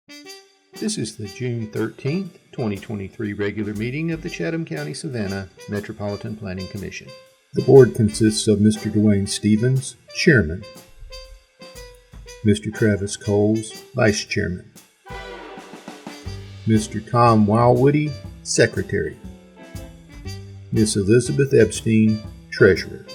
This is the June 13th, 2023 regular meeting of the Chatham County Savannah Metropolitan Planning Commission. The board consists of Mr. Dwayne Stevens, Chairman, Mr. Travis Coles, Vice Chairman, Mr. Tom Wildwoody, Secretary, Miss Elizabeth Epstein, Treasurer.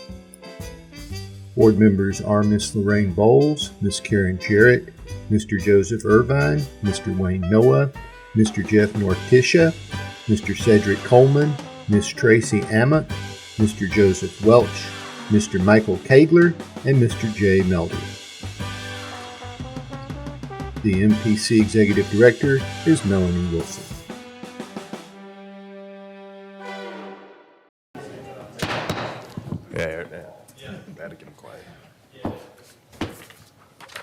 Board members are Miss Lorraine Bowles, Miss Karen Jarrett, Mr. Joseph Irvine, Mr. Wayne Noah, Mr. Jeff Nortisha, Mr. Cedric Coleman, Miss Tracy Ammett, Mr. Joseph Welch, Mr. Michael Kagler, and Mr. Jay Melder. The MPC Executive Director is Melanie Wilson. Yeah. Gotta get them quiet.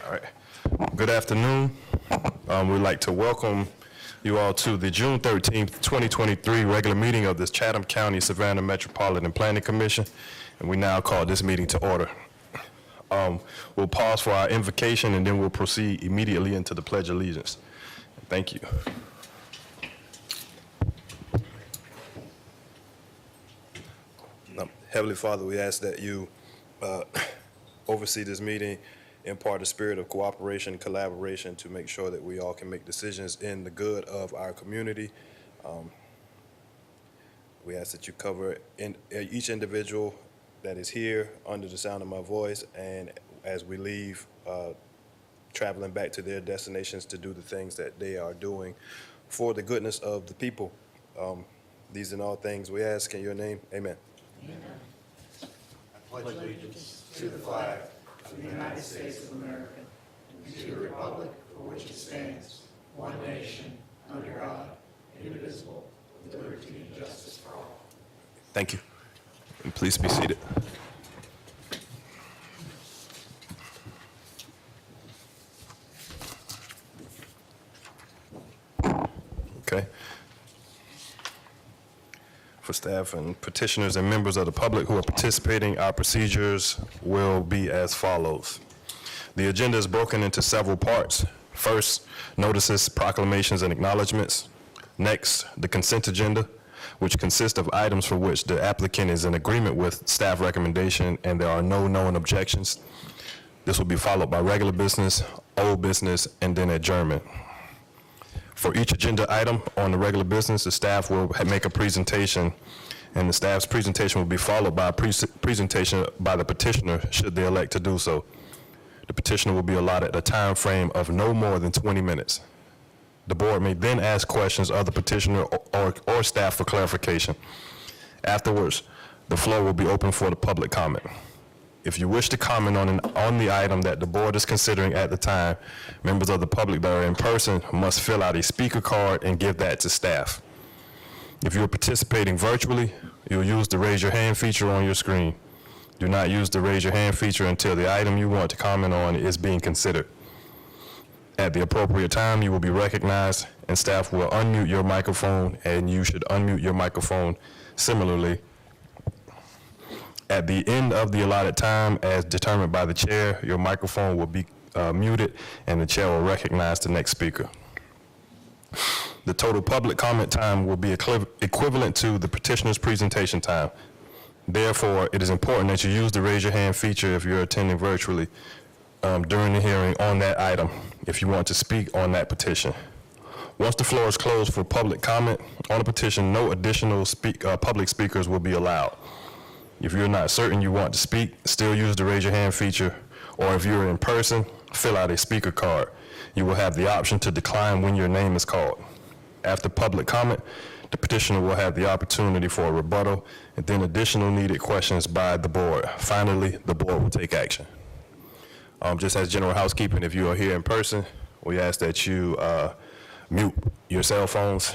All right. Good afternoon. We'd like to welcome you all to the June 13th, 2023 regular meeting of the Chatham County Savannah Metropolitan Planning Commission, and we now call this meeting to order. We'll pause for our invocation and then we'll proceed immediately into the Pledge of Allegiance. Thank you. Heavenly Father, we ask that you oversee this meeting, impart a spirit of cooperation and collaboration to make sure that we all can make decisions in the good of our community. We ask that you cover each individual that is here under the sound of my voice, and as we leave, traveling back to their destinations to do the things that they are doing for the goodness of the people. These and all things we ask in your name, amen. Amen. I pledge allegiance to the flag of the United States of America and to the republic for which it stands, one nation, under God, indivisible, with liberty and justice for all. Thank you. And please be seated. Okay. For staff and petitioners and members of the public who are participating, our procedures will be as follows. The agenda is broken into several parts. First, notices, proclamations, and acknowledgements. Next, the consent agenda, which consists of items for which the applicant is in agreement with staff recommendation and there are no known objections. This will be followed by regular business, old business, and then adjournment. For each agenda item on the regular business, the staff will make a presentation, and the staff's presentation will be followed by a presentation by the petitioner should they elect to do so. The petitioner will be allotted a time frame of no more than 20 minutes. The board may then ask questions of the petitioner or staff for clarification. Afterwards, the floor will be open for the public comment. If you wish to comment on the item that the board is considering at the time, members of the public that are in person must fill out a speaker card and give that to staff. If you are participating virtually, you'll use the raise your hand feature on your screen. Do not use the raise your hand feature until the item you want to comment on is being considered. At the appropriate time, you will be recognized and staff will unmute your microphone, and you should unmute your microphone similarly. At the end of the allotted time, as determined by the chair, your microphone will be muted and the chair will recognize the next speaker. The total public comment time will be equivalent to the petitioner's presentation time. Therefore, it is important that you use the raise your hand feature if you're attending virtually during the hearing on that item if you want to speak on that petition. Once the floor is closed for public comment on a petition, no additional public speakers will be allowed. If you're not certain you want to speak, still use the raise your hand feature, or if you're in person, fill out a speaker card. You will have the option to decline when your name is called. After public comment, the petitioner will have the opportunity for a rebuttal and then additional needed questions by the board. Finally, the board will take action. Just as general housekeeping, if you are here in person, we ask that you mute your cell phones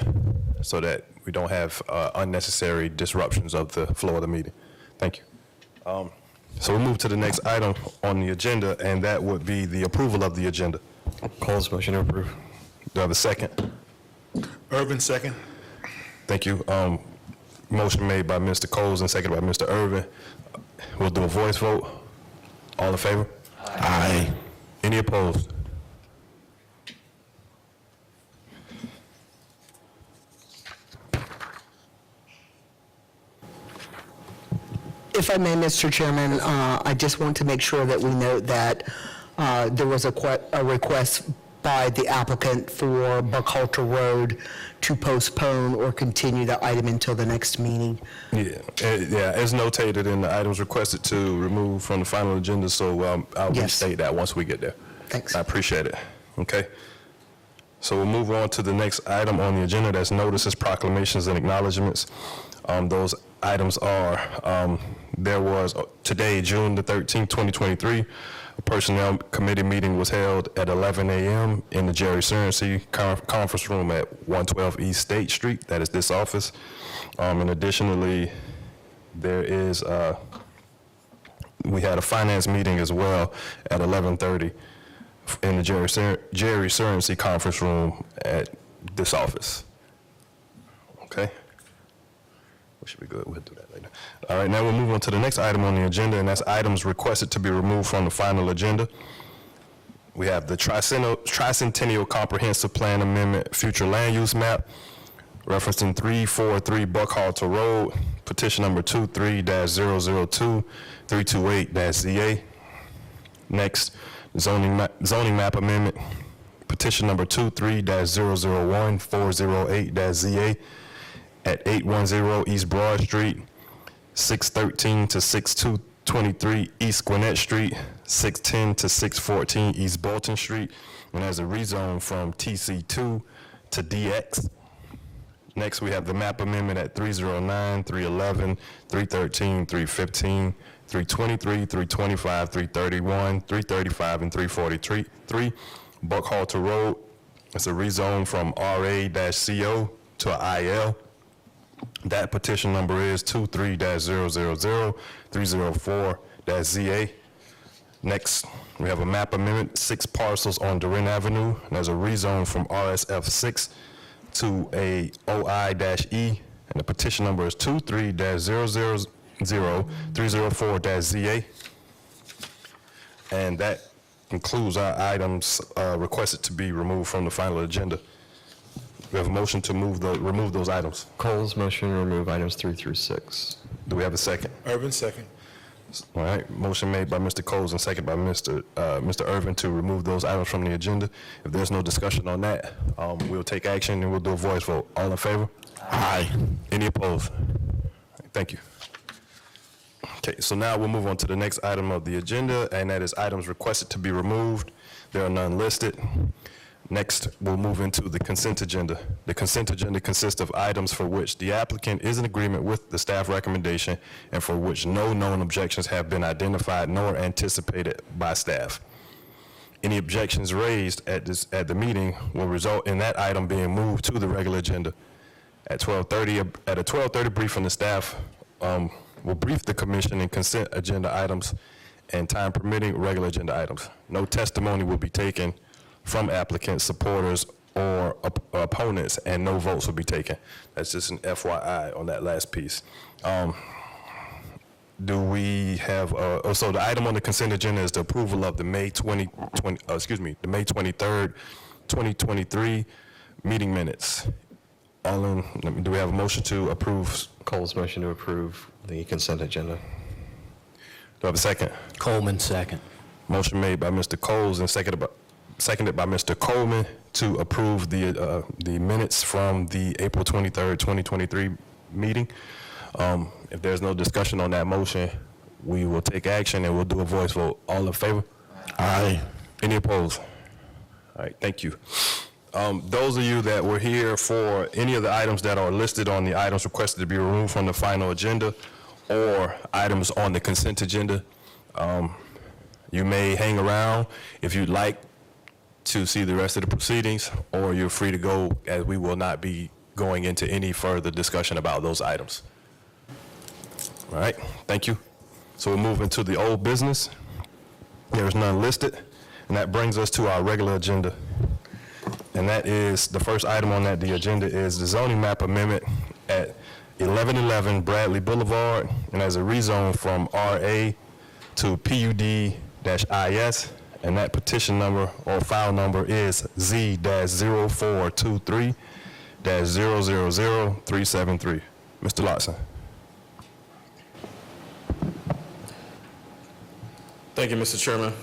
so that we don't have unnecessary disruptions of the flow of the meeting. Thank you. So we'll move to the next item on the agenda, and that would be the approval of the agenda. Coles, motion to approve. Do I have a second? Irvin, second. Thank you. Motion made by Mr. Coles and seconded by Mr. Irvin. We'll do a voice vote. All in favor? Aye. Any opposed? If I may, Mr. Chairman, I just want to make sure that we note that there was a request by the applicant for Buckhalter Road to postpone or continue the item until the next meeting. Yeah, as notated in the items requested to remove from the final agenda, so I'll Yes. restate that once we get there. Thanks. I appreciate it. Okay. So we'll move on to the next item on the agenda. That's notices, proclamations, and acknowledgements. Those items are, there was today, June the 13th, 2023, a personnel committee meeting was held at 11 a.m. in the Jerry Serency conference room at 112 East State Street. That is this office. And additionally, there is, we had a finance meeting as well at 11:30 in the Jerry Serency conference room at this office. Okay? We should be good. We'll do that later. All right, now we'll move on to the next item on the agenda, and that's items requested to be removed from the final agenda. We have the Tricentennial Comprehensive Plan Amendment Future Land Use Map, referencing 343 Buckhalter Road, petition number 23-002-328-ZA. Next, zoning map amendment, petition number 23-001-408-ZA at 810 East Broad Street, 613 to 6223 East Gwinnett Street, 610 to 614 East Bolton Street, and as a rezone from TC2 to DX. Next, we have the map amendment at 309, 311, 313, 315, 323, 325, 331, 335, and 343. Buckhalter Road, it's a rezone from RA-CO to IL. That petition number is 23-000-304-ZA. Next, we have a map amendment, 6 parcels on Durin Avenue, and there's a rezone from RSF6 to a OI-E, and the petition number is 23-000-304-ZA. And that concludes our items requested to be removed from the final agenda. We have a motion to remove those items. Coles, motion to remove items 3 through 6. Do we have a second? Irvin, second. All right, motion made by Mr. Coles and second by Mr. Irvin to remove those items from the agenda. If there's no discussion on that, we'll take action and we'll do a voice vote. All in favor? Aye. Any opposed? Thank you. Okay, so now we'll move on to the next item of the agenda, and that is items requested to be removed. There are none listed. Next, we'll move into the consent agenda. The consent agenda consists of items for which the applicant is in agreement with the staff recommendation and for which no known objections have been identified nor anticipated by staff. Any objections raised at the meeting will result in that item being moved to the regular agenda. At a 12:30 briefing, the staff will brief the commission in consent agenda items and, time permitting, regular agenda items. No testimony will be taken from applicants, supporters, or opponents, and no votes will be taken. That's just an FYI on that last piece. Do we have, so the item on the consent agenda is the approval of the May 23rd, 2023 meeting minutes. Do we have a motion to approve? Coles, motion to approve the consent agenda. Do I have a second? Coleman, second. Motion made by Mr. Coles and seconded by Mr. Coleman to approve the minutes from the April 23rd, 2023 meeting. If there's no discussion on that motion, we will take action and we'll do a voice vote. All in favor? Aye. Any opposed? All right, thank you. Those of you that were here for any of the items that are listed on the items requested to be removed from the final agenda or items on the consent agenda, you may hang around if you'd like to see the rest of the proceedings, or you're free to go, as we will not be going into any further discussion about those items. All right, thank you. So we'll move into the old business. There is none listed, and that brings us to our regular agenda. And that is, the first item on the agenda is the zoning map amendment at 1111 Bradley Boulevard, and as a rezone from RA to PUD-IS, and that petition number or file number is Z-0423-000373. Mr. Lotson. Thank you, Mr. Chairman.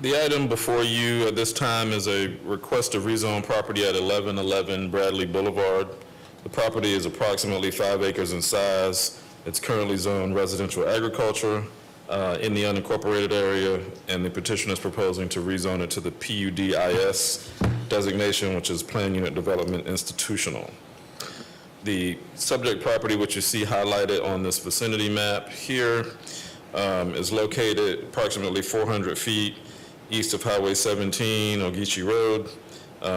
The item before you at this time is a request to rezone property at 1111 Bradley Boulevard. The property is approximately 5 acres in size. It's currently zoned residential agriculture in the unincorporated area, and the petitioner is proposing to rezone it to the PUDIS designation, which is Plan Unit Development Institutional. The subject property, which you see highlighted on this vicinity map here, is located approximately 400 feet east of Highway 17, Ogeechee Road.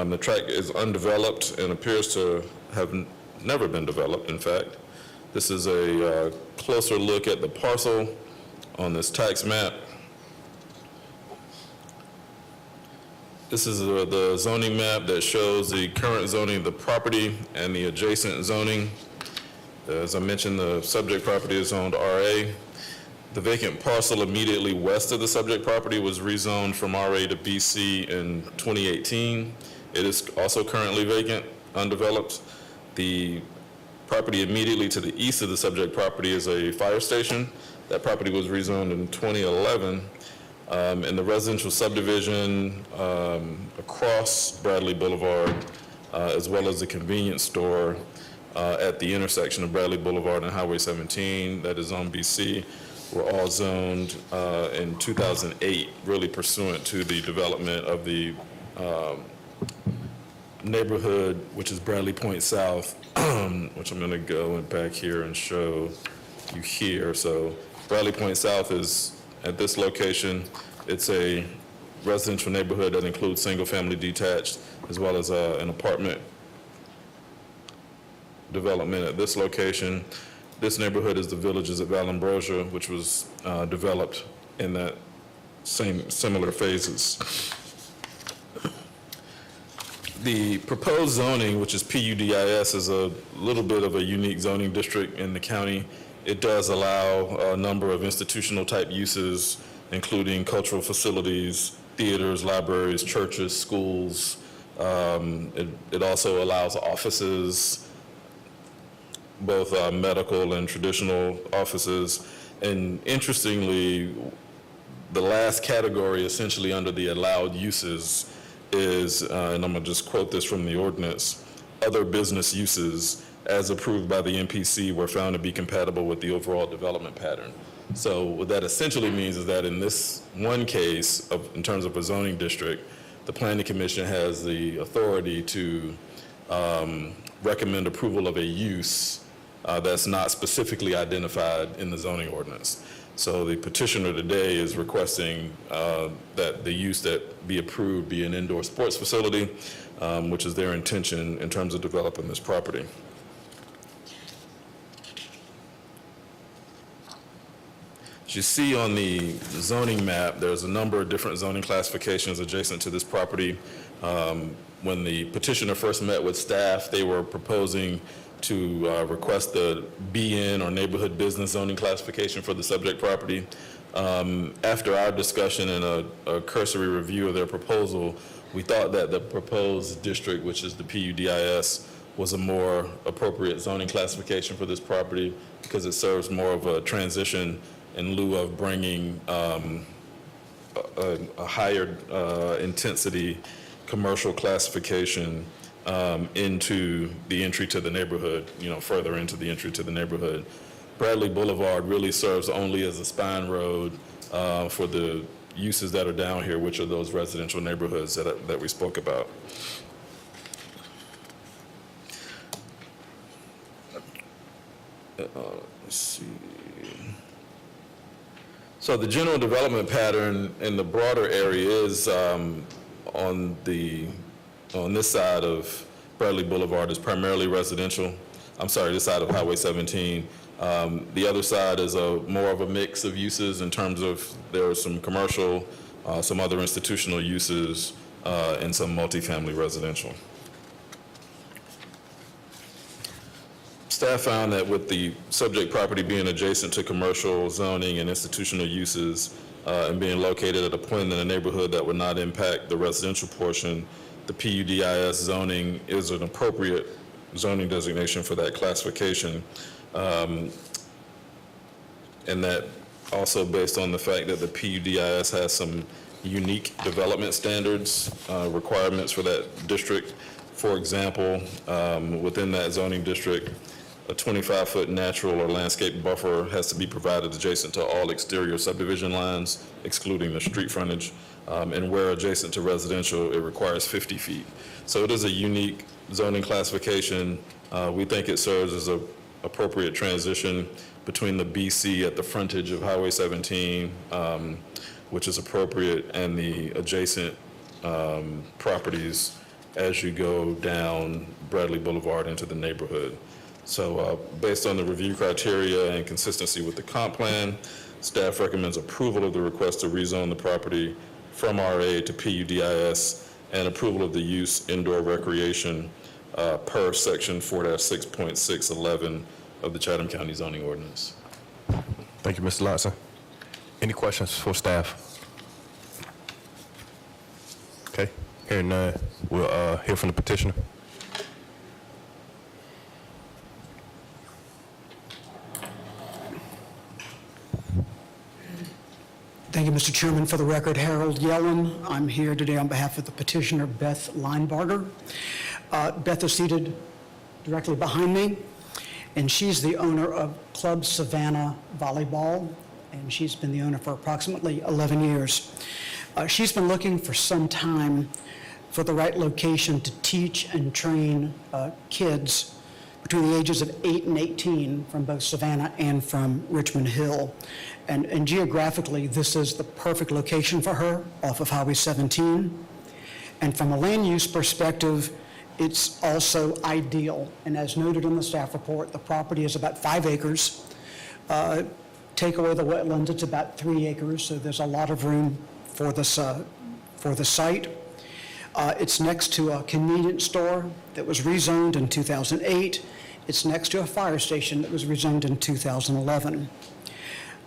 The tract is undeveloped and appears to have never been developed, in fact. This is a closer look at the parcel on this tax map. This is the zoning map that shows the current zoning of the property and the adjacent zoning. As I mentioned, the subject property is zoned RA. The vacant parcel immediately west of the subject property was rezoned from RA to BC in 2018. It is also currently vacant, undeveloped. The property immediately to the east of the subject property is a fire station. That property was rezoned in 2011. And the residential subdivision across Bradley Boulevard, as well as the convenience store at the intersection of Bradley Boulevard and Highway 17, that is on BC, were all zoned in 2008, really pursuant to the development of the neighborhood, which is Bradley Point South, which I'm going to go back here and show you here. So Bradley Point South is at this location. It's a residential neighborhood that includes single-family detached, as well as an apartment development at this location. This neighborhood is the Villages at Valambrosia, which was developed in that similar phases. The proposed zoning, which is PUDIS, is a little bit of a unique zoning district in the county. It does allow a number of institutional type uses, including cultural facilities, theaters, libraries, churches, schools. It also allows offices, both medical and traditional offices. And interestingly, the last category essentially under the allowed uses is, and I'm gonna just quote this from the ordinance, other business uses as approved by the MPC were found to be compatible with the overall development pattern. So what that essentially means is that in this one case, in terms of a zoning district, the Planning Commission has the authority to recommend approval of a use that's not specifically identified in the zoning ordinance. So the petitioner today is requesting that the use that be approved be an indoor sports facility, which is their intention in terms of developing this property. As you see on the zoning map, there's a number of different zoning classifications adjacent to this property. When the petitioner first met with staff, they were proposing to request the BN or neighborhood business zoning classification for the subject property. After our discussion and a cursory review of their proposal, we thought that the proposed district, which is the PUDIS, was a more appropriate zoning classification for this property because it serves more of a transition in lieu of bringing a higher intensity commercial classification into the entry to the neighborhood, further into the entry to the neighborhood. Bradley Boulevard really serves only as a spine road for the uses that are down here, which are those residential neighborhoods that we spoke about. Let's see. So the general development pattern in the broader area is on this side of Bradley Boulevard is primarily residential. I'm sorry, this side of Highway 17. The other side is more of a mix of uses in terms of there are some commercial, some other institutional uses, and some multifamily residential. Staff found that with the subject property being adjacent to commercial zoning and institutional uses and being located at a point in the neighborhood that would not impact the residential portion, the PUDIS zoning is an appropriate zoning designation for that classification. And that also based on the fact that the PUDIS has some unique development standards, requirements for that district. For example, within that zoning district, a 25-foot natural or landscape buffer has to be provided adjacent to all exterior subdivision lines, excluding the street frontage. And where adjacent to residential, it requires 50 feet. So it is a unique zoning classification. We think it serves as an appropriate transition between the BC at the frontage of Highway 17, which is appropriate, and the adjacent properties as you go down Bradley Boulevard into the neighborhood. So based on the review criteria and consistency with the comp plan, staff recommends approval of the request to rezone the property from RA to PUDIS and approval of the use indoor recreation per section 4-6.611 of the Chatham County zoning ordinance. Thank you, Mr. Lotson. Any questions for staff? Okay, hearing none, we'll hear from the petitioner. Thank you, Mr. Chairman. For the record, Harold Yellen. I'm here today on behalf of the petitioner, Beth Linebarger. Beth is seated directly behind me, and she's the owner of Club Savannah Volleyball, and she's been the owner for approximately 11 years. She's been looking for some time for the right location to teach and train kids between the ages of 8 and 18 from both Savannah and from Richmond Hill. And geographically, this is the perfect location for her off of Highway 17. And from a land use perspective, it's also ideal. And as noted in the staff report, the property is about 5 acres. Take away the wetlands, it's about 3 acres, so there's a lot of room for the site. It's next to a convenience store that was rezoned in 2008. It's next to a fire station that was rezoned in 2011.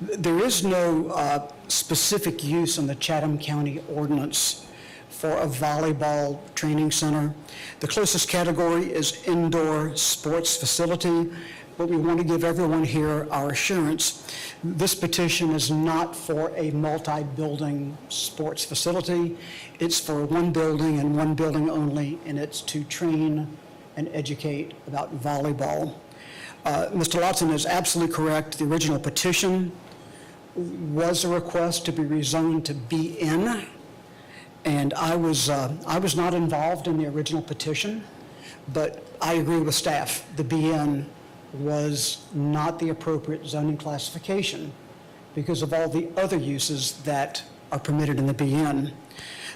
There is no specific use in the Chatham County ordinance for a volleyball training center. The closest category is indoor sports facility, but we want to give everyone here our assurance. This petition is not for a multi-building sports facility. It's for one building and one building only, and it's to train and educate about volleyball. Mr. Lotson is absolutely correct. The original petition was a request to be rezoned to BN, and I was not involved in the original petition, but I agree with staff. The BN was not the appropriate zoning classification because of all the other uses that are permitted in the BN.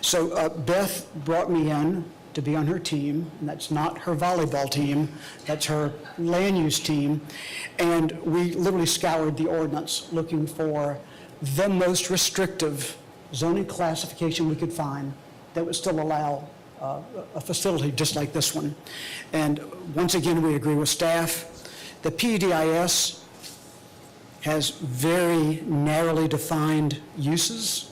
So Beth brought me in to be on her team, and that's not her volleyball team, that's her land use team, and we literally scoured the ordinance looking for the most restrictive zoning classification we could find that would still allow a facility just like this one. And once again, we agree with staff. The PUDIS has very narrowly defined uses,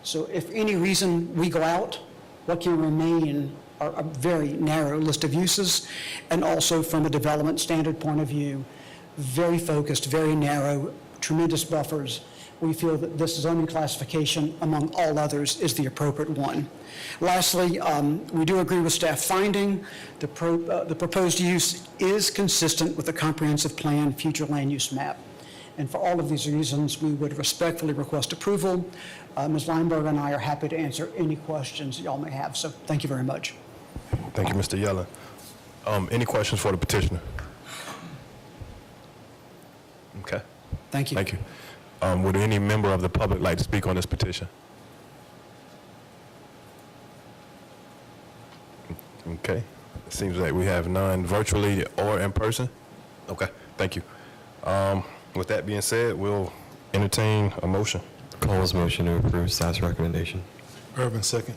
so if any reason we go out, what can remain are a very narrow list of uses, and also from a development standard point of view, very focused, very narrow, tremendous buffers. We feel that this zoning classification, among all others, is the appropriate one. Lastly, we do agree with staff finding the proposed use is consistent with the comprehensive plan future land use map. And for all of these reasons, we would respectfully request approval. Ms. Lineberg and I are happy to answer any questions y'all may have. So thank you very much. Thank you, Mr. Yellen. Any questions for the petitioner? Okay. Thank you. Thank you. Would any member of the public like to speak on this petition? Okay. It seems like we have none virtually or in person. Okay. Thank you. With that being said, we'll entertain a motion. Cole's motion to approve staff's recommendation. Urban, second.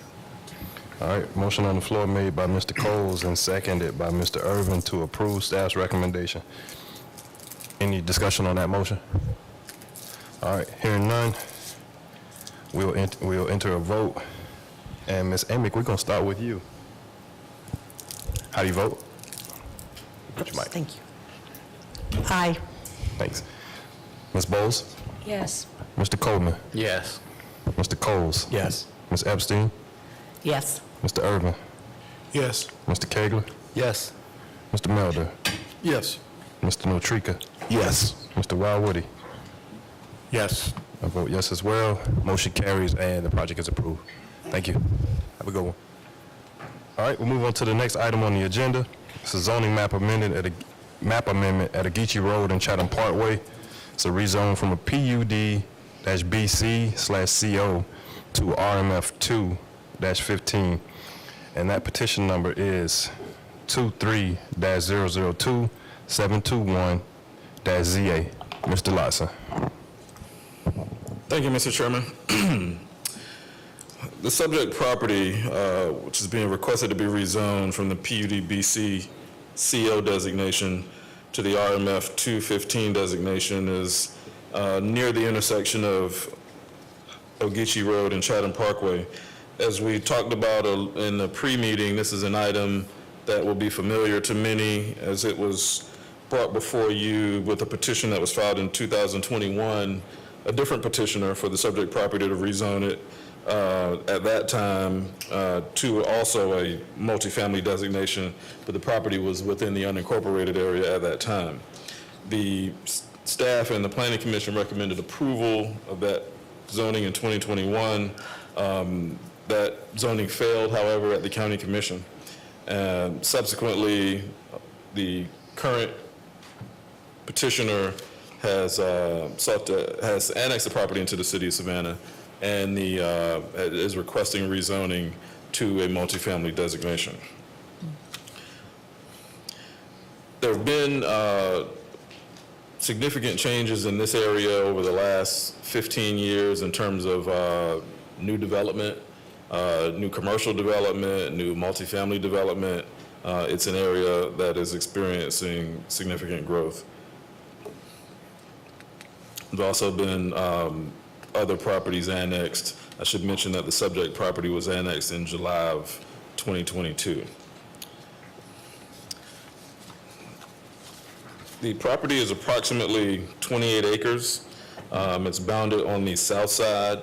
All right, motion on the floor made by Mr. Coles and seconded by Mr. Irvin to approve staff's recommendation. Any discussion on that motion? All right, hearing none, we'll enter a vote. And Ms. Amick, we're gonna start with you. How do you vote? Put your mic. Thank you. Aye. Thanks. Ms. Bowles? Yes. Mr. Coleman? Yes. Mr. Coles? Yes. Ms. Epstein? Yes. Mr. Irvin? Yes. Mr. Kegler? Yes. Mr. Melder? Yes. Mr. Notrika? Yes. Mr. Wildwoody? Yes. I vote yes as well. Motion carries and the project is approved. Thank you. Have a good one. All right, we'll move on to the next item on the agenda. It's a zoning map amendment at Ageechee Road and Chatham Parkway. It's a rezone from a PUD-BC/CO to RMF2-15. And that petition number is 23-002-721-ZA. Mr. Lotson. Thank you, Mr. Chairman. The subject property, which is being requested to be rezoned from the PUD-BC CO designation to the RMF 215 designation, is near the intersection of Ageechee Road and Chatham Parkway. As we talked about in the pre-meeting, this is an item that will be familiar to many, as it was brought before you with a petition that was filed in 2021, a different petitioner for the subject property to rezone it at that time to also a multifamily designation, but the property was within the unincorporated area at that time. The staff and the Planning Commission recommended approval of that zoning in 2021. That zoning failed, however, at the County Commission. Subsequently, the current petitioner has has annexed the property into the city of Savannah and is requesting rezoning to a multifamily designation. There have been significant changes in this area over the last 15 years in terms of new development, new commercial development, new multifamily development. It's an area that is experiencing significant growth. There's also been other properties annexed. I should mention that the subject property was annexed in July of 2022. The property is approximately 28 acres. It's bounded on the south side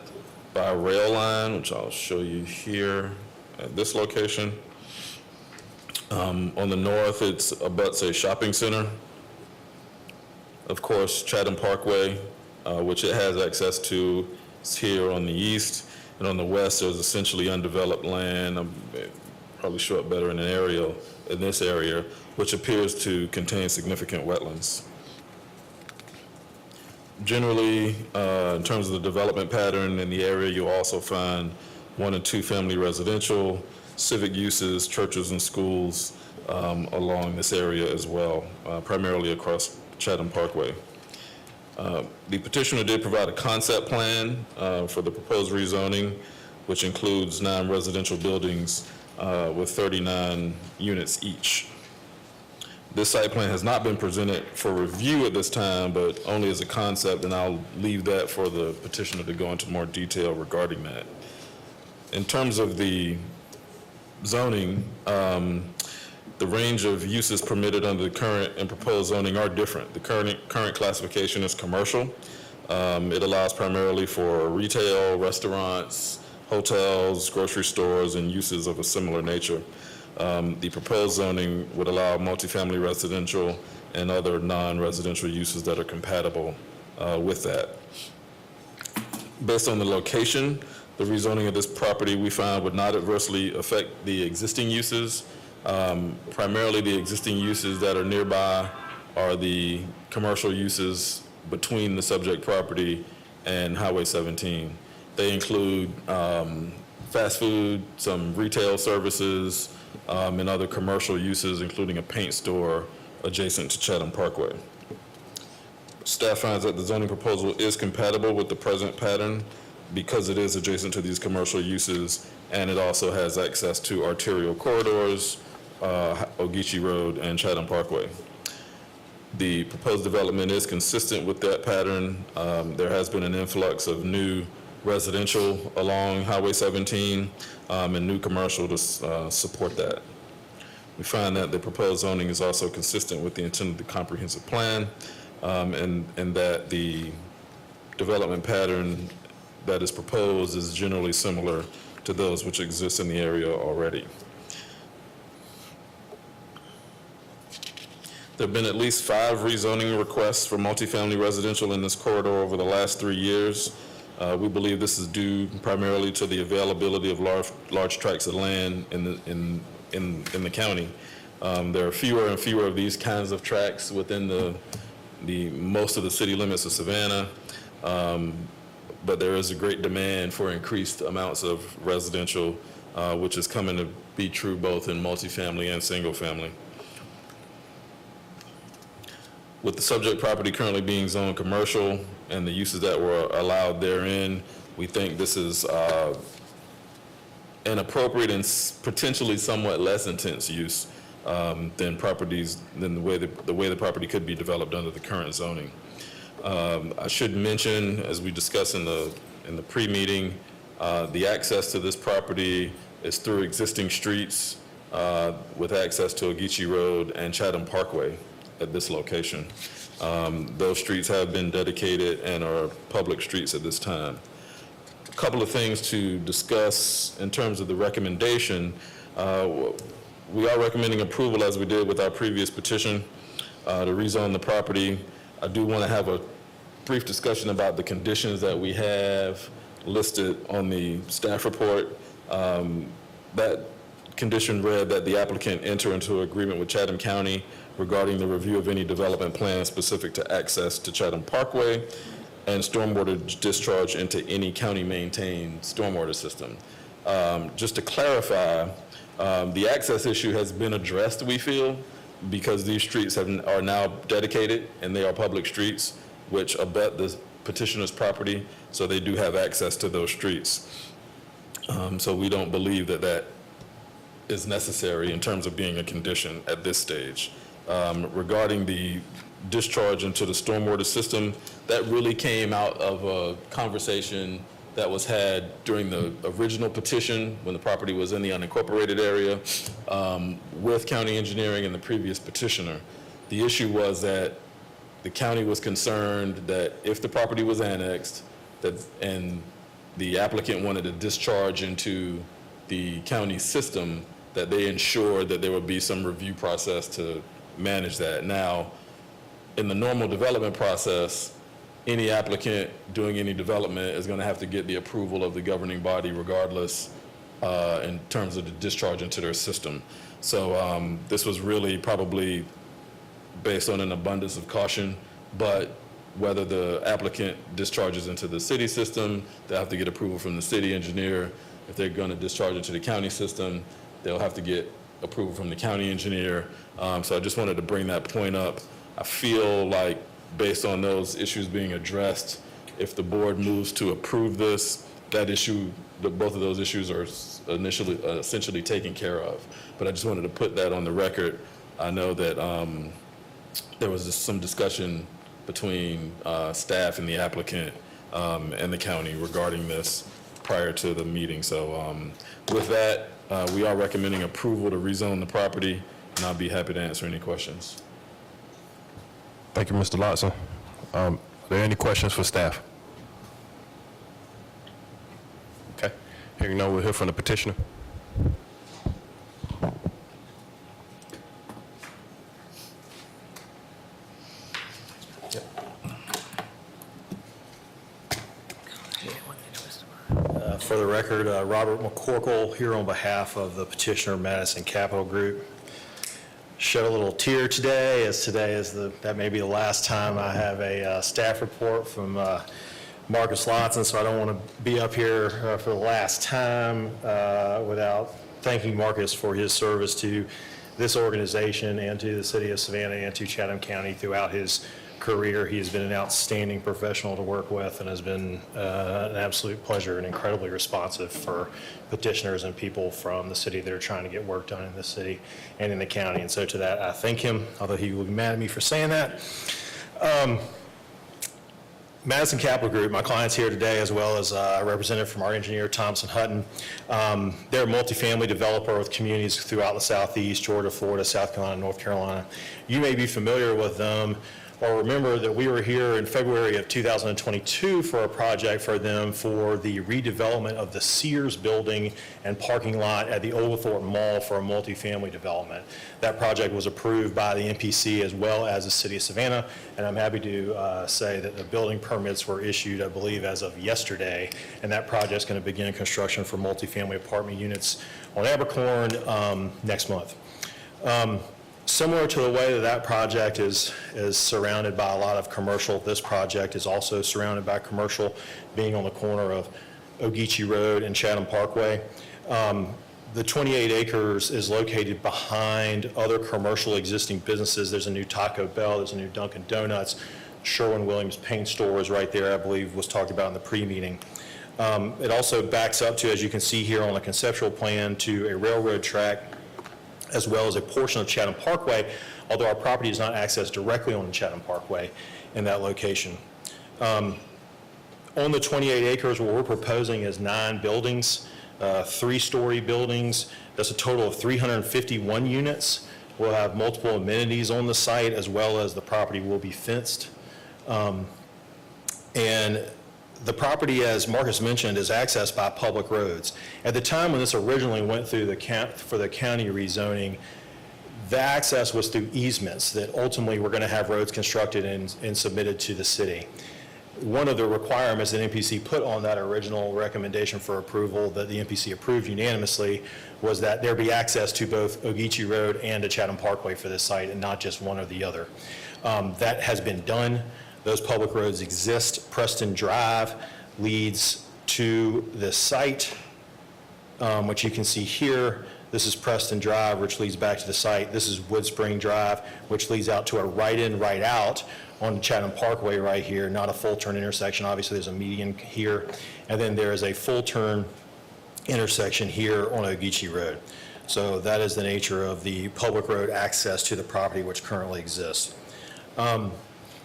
by a rail line, which I'll show you here at this location. On the north, it abuts a shopping center. Of course, Chatham Parkway, which it has access to, is here on the east. And on the west, there's essentially undeveloped land. I'll probably show it better in an aerial in this area, which appears to contain significant wetlands. Generally, in terms of the development pattern in the area, you'll also find 1 and 2 family residential, civic uses, churches and schools along this area as well, primarily across Chatham Parkway. The petitioner did provide a concept plan for the proposed rezoning, which includes 9 residential buildings with 39 units each. This site plan has not been presented for review at this time, but only as a concept, and I'll leave that for the petitioner to go into more detail regarding that. In terms of the zoning, the range of uses permitted under the current and proposed zoning are different. The current classification is commercial. It allows primarily for retail, restaurants, hotels, grocery stores, and uses of a similar nature. The proposed zoning would allow multifamily residential and other non-residential uses that are compatible with that. Based on the location, the rezoning of this property we find would not adversely affect the existing uses. Primarily the existing uses that are nearby are the commercial uses between the subject property and Highway 17. They include fast food, some retail services, and other commercial uses, including a paint store adjacent to Chatham Parkway. Staff finds that the zoning proposal is compatible with the present pattern because it is adjacent to these commercial uses, and it also has access to arterial corridors, Ageechee Road and Chatham Parkway. The proposed development is consistent with that pattern. There has been an influx of new residential along Highway 17 and new commercial to support that. We find that the proposed zoning is also consistent with the intent of the comprehensive plan and that the development pattern that is proposed is generally similar to those which exist in the area already. There have been at least 5 rezoning requests for multifamily residential in this corridor over the last 3 years. We believe this is due primarily to the availability of large tracts of land in the county. There are fewer and fewer of these kinds of tracts within the most of the city limits of Savannah, but there is a great demand for increased amounts of residential, which is coming to be true both in multifamily and single family. With the subject property currently being zoned commercial and the uses that were allowed therein, we think this is an appropriate and potentially somewhat less intense use than the way the property could be developed under the current zoning. I should mention, as we discussed in the pre-meeting, the access to this property is through existing streets with access to Ogeechee Road and Chatham Parkway at this location. Those streets have been dedicated and are public streets at this time. A couple of things to discuss in terms of the recommendation. We are recommending approval, as we did with our previous petition, to rezone the property. I do want to have a brief discussion about the conditions that we have listed on the staff report. That condition read that the applicant enter into agreement with Chatham County regarding the review of any development plans specific to access to Chatham Parkway and stormwater discharge into any county-maintained stormwater system. Just to clarify, the access issue has been addressed, we feel, because these streets are now dedicated and they are public streets which abut the petitioner's property, so they do have access to those streets. So we don't believe that that is necessary in terms of being a condition at this stage. Regarding the discharge into the stormwater system, that really came out of a conversation that was had during the original petition when the property was in the unincorporated area with county engineering and the previous petitioner. The issue was that the county was concerned that if the property was annexed and the applicant wanted to discharge into the county system, that they ensured that there would be some review process to manage that. Now, in the normal development process, any applicant doing any development is going to have to get the approval of the governing body regardless in terms of the discharge into their system. So this was really probably based on an abundance of caution, but whether the applicant discharges into the city system, they'll have to get approval from the city engineer. If they're going to discharge into the county system, they'll have to get approval from the county engineer. So I just wanted to bring that point up. I feel like based on those issues being addressed, if the board moves to approve this, that issue, both of those issues are essentially taken care of. But I just wanted to put that on the record. I know that there was just some discussion between staff and the applicant and the county regarding this prior to the meeting. So with that, we are recommending approval to rezone the property, and I'll be happy to answer any questions. Thank you, Mr. Lotson. Are there any questions for staff? Okay. Hearing none, we'll hear from the petitioner. For the record, Robert McCorkle here on behalf of the petitioner Madison Capital Group. Shed a little tear today, as that may be the last time I have a staff report from Marcus Lotson, so I don't want to be up here for the last time without thanking Marcus for his service to this organization and to the city of Savannah and to Chatham County throughout his career. He has been an outstanding professional to work with and has been an absolute pleasure and incredibly responsive for petitioners and people from the city that are trying to get work done in the city and in the county. And so to that, I thank him, although he will be mad at me for saying that. Madison Capital Group, my client's here today, as well as a representative from our engineer, Thompson Hutton. They're a multifamily developer with communities throughout the Southeast, Georgia, Florida, South Carolina, North Carolina. You may be familiar with them or remember that we were here in February of 2022 for a project for them for the redevelopment of the Sears building and parking lot at the Oglethorpe Mall for a multifamily development. That project was approved by the MPC as well as the City of Savannah, and I'm happy to say that the building permits were issued, I believe, as of yesterday, and that project's going to begin construction for multifamily apartment units on Abercorn next month. Similar to the way that that project is surrounded by a lot of commercial, this project is also surrounded by commercial, being on the corner of Ogeechee Road and Chatham Parkway. The 28 acres is located behind other commercial existing businesses. There's a new Taco Bell, there's a new Dunkin' Donuts, Sherwin-Williams Paint Store is right there, I believe was talked about in the pre-meeting. It also backs up to, as you can see here on the conceptual plan, to a railroad track, as well as a portion of Chatham Parkway, although our property is not accessed directly on Chatham Parkway in that location. On the 28 acres, what we're proposing is 9 buildings, 3-story buildings. That's a total of 351 units. We'll have multiple amenities on the site, as well as the property will be fenced. And the property, as Marcus mentioned, is accessed by public roads. At the time when this originally went through for the county rezoning, the access was through easements that ultimately were going to have roads constructed and submitted to the city. One of the requirements that MPC put on that original recommendation for approval that the MPC approved unanimously was that there be access to both Ogeechee Road and to Chatham Parkway for this site, and not just one or the other. That has been done. Those public roads exist. Preston Drive leads to this site, which you can see here. This is Preston Drive, which leads back to the site. This is Wood Spring Drive, which leads out to a right-in, right-out on Chatham Parkway right here, not a full-turn intersection. Obviously, there's a median here. And then there is a full-turn intersection here on Ogeechee Road. So that is the nature of the public road access to the property which currently exists.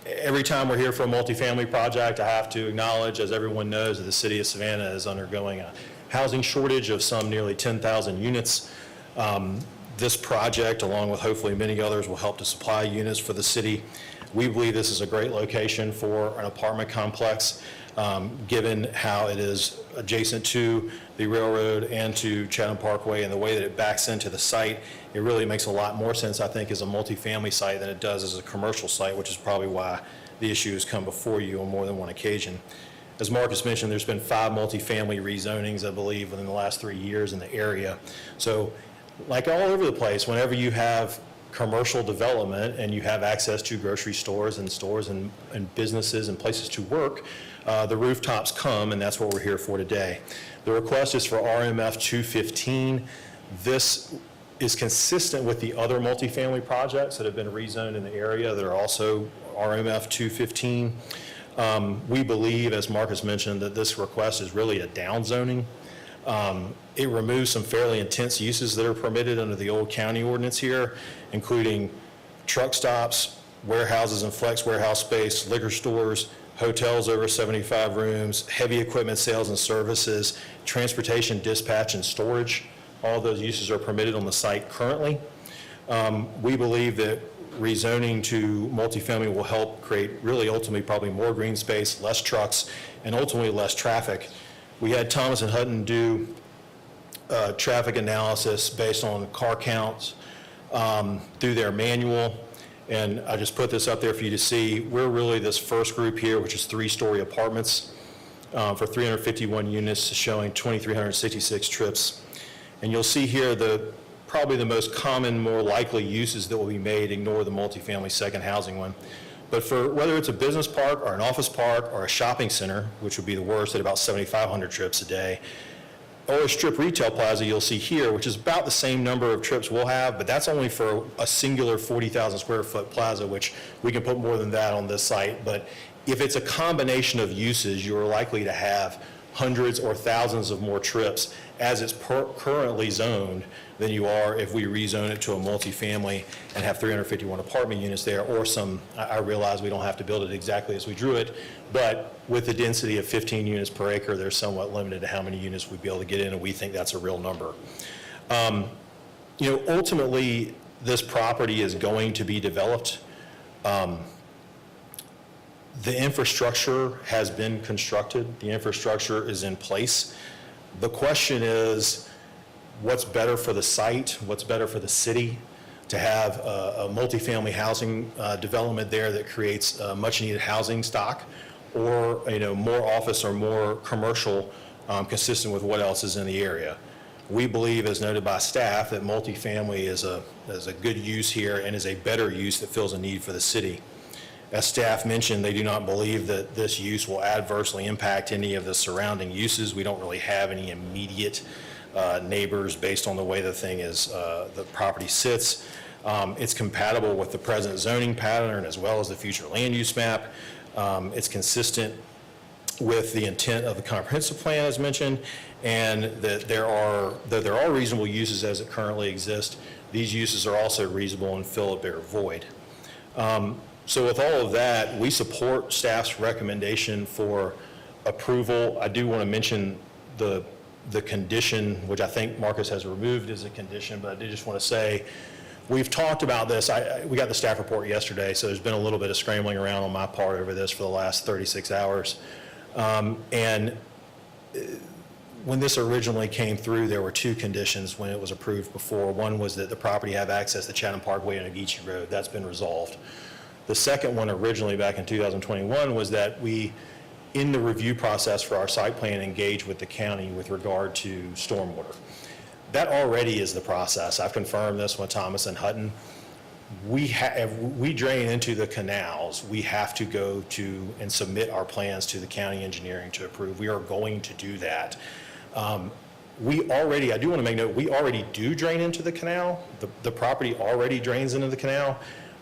Every time we're here for a multifamily project, I have to acknowledge, as everyone knows, that the city of Savannah is undergoing a housing shortage of some nearly 10,000 units. This project, along with hopefully many others, will help to supply units for the city. We believe this is a great location for an apartment complex, given how it is adjacent to the railroad and to Chatham Parkway, and the way that it backs into the site. It really makes a lot more sense, I think, as a multifamily site than it does as a commercial site, which is probably why the issue has come before you on more than one occasion. As Marcus mentioned, there's been 5 multifamily rezonings, I believe, within the last 3 years in the area. So, like all over the place, whenever you have commercial development and you have access to grocery stores and businesses and places to work, the rooftops come, and that's what we're here for today. The request is for RMF 215. This is consistent with the other multifamily projects that have been rezoned in the area that are also RMF 215. We believe, as Marcus mentioned, that this request is really a downzoning. It removes some fairly intense uses that are permitted under the old county ordinance here, including truck stops, warehouses and flex warehouse space, liquor stores, hotels over 75 rooms, heavy equipment sales and services, transportation, dispatch, and storage. All of those uses are permitted on the site currently. We believe that rezoning to multifamily will help create really ultimately probably more green space, less trucks, and ultimately less traffic. We had Thomas and Hutton do traffic analysis based on car counts through their manual. And I just put this up there for you to see. We're really this first group here, which is 3-story apartments for 351 units, showing 2,366 trips. And you'll see here probably the most common, more likely uses that will be made. Ignore the multifamily second housing one. But for whether it's a business park or an office park or a shopping center, which would be the worst at about 7,500 trips a day, or a strip retail plaza you'll see here, which is about the same number of trips we'll have, but that's only for a singular 40,000 square foot plaza, which we can put more than that on this site. But if it's a combination of uses, you're likely to have hundreds or thousands of more trips as it's currently zoned than you are if we rezone it to a multifamily and have 351 apartment units there, or some, I realize we don't have to build it exactly as we drew it, but with the density of 15 units per acre, they're somewhat limited to how many units we'd be able to get in, and we think that's a real number. Ultimately, this property is going to be developed. The infrastructure has been constructed. The infrastructure is in place. The question is, what's better for the site? What's better for the city? To have a multifamily housing development there that creates much-needed housing stock, or more office or more commercial, consistent with what else is in the area. We believe, as noted by staff, that multifamily is a good use here and is a better use that fills a need for the city. As staff mentioned, they do not believe that this use will adversely impact any of the surrounding uses. We don't really have any immediate neighbors based on the way the property sits. It's compatible with the present zoning pattern as well as the future land use map. It's consistent with the intent of the comprehensive plan as mentioned, and that there are reasonable uses as it currently exists. These uses are also reasonable and fill a bare void. So with all of that, we support staff's recommendation for approval. I do want to mention the condition, which I think Marcus has removed as a condition, but I did just want to say, we've talked about this. We got the staff report yesterday, so there's been a little bit of scrambling around on my part over this for the last 36 hours. And when this originally came through, there were two conditions when it was approved before. One was that the property have access to Chatham Parkway and Ogeechee Road. That's been resolved. The second one originally back in 2021 was that we, in the review process for our site plan, engage with the county with regard to stormwater. That already is the process. I've confirmed this with Thomas and Hutton. We drain into the canals. We have to go to and submit our plans to the county engineering to approve. We are going to do that. I do want to make note, we already do drain into the canal. The property already drains into the canal.